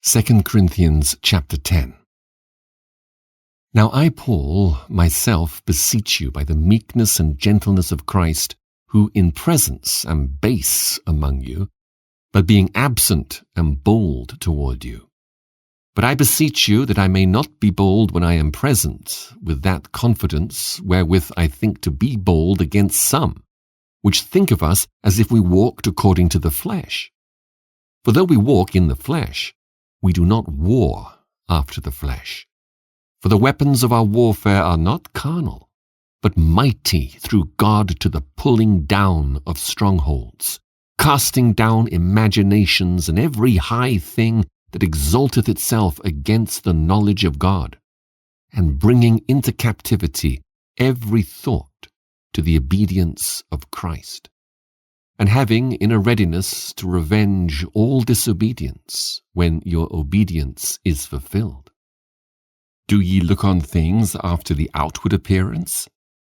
2 Corinthians chapter 10. Now I, Paul, myself beseech you by the meekness and gentleness of Christ, who in presence am base among you, but being absent am bold toward you. But I beseech you that I may not be bold when I am present, with that confidence wherewith I think to be bold against some, which think of us as if we walked according to the flesh. For though we walk in the flesh, we do not war after the flesh. For the weapons of our warfare are not carnal, but mighty through God to the pulling down of strongholds, casting down imaginations and every high thing that exalteth itself against the knowledge of God, and bringing into captivity every thought to the obedience of Christ, and having in a readiness to revenge all disobedience when your obedience is fulfilled. Do ye look on things after the outward appearance?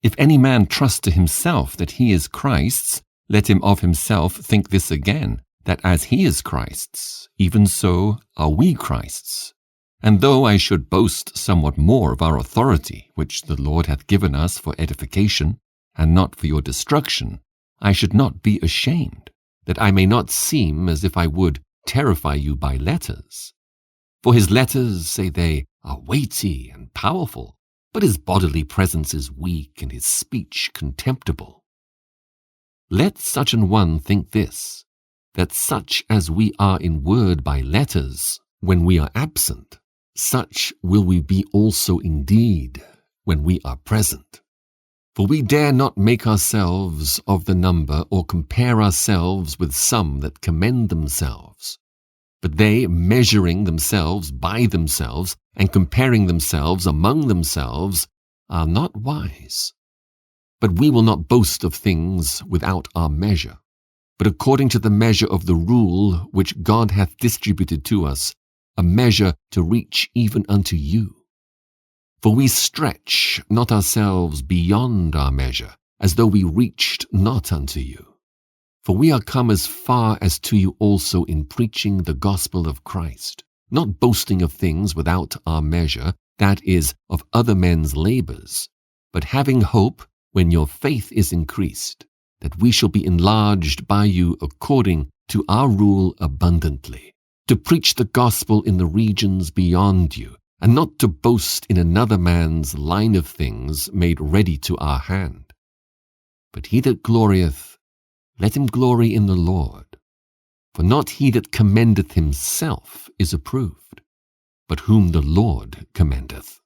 If any man trust to himself that he is Christ's, let him of himself think this again, that as he is Christ's, even so are we Christ's. And though I should boast somewhat more of our authority, which the Lord hath given us for edification, and not for your destruction, I should not be ashamed, that I may not seem as if I would terrify you by letters. For his letters, say they, are weighty and powerful, but his bodily presence is weak and his speech contemptible. Let such an one think this, that such as we are in word by letters, when we are absent, such will we be also indeed when we are present. For we dare not make ourselves of the number or compare ourselves with some that commend themselves. But they, measuring themselves by themselves and comparing themselves among themselves, are not wise. But we will not boast of things without our measure, but according to the measure of the rule which God hath distributed to us, a measure to reach even unto you. For we stretch not ourselves beyond our measure, as though we reached not unto you. For we are come as far as to you also in preaching the gospel of Christ, not boasting of things without our measure, that is, of other men's labors, but having hope, when your faith is increased, that we shall be enlarged by you according to our rule abundantly, to preach the gospel in the regions beyond you, and not to boast in another man's line of things made ready to our hand. But he that glorieth, let him glory in the Lord. For not he that commendeth himself is approved, but whom the Lord commendeth.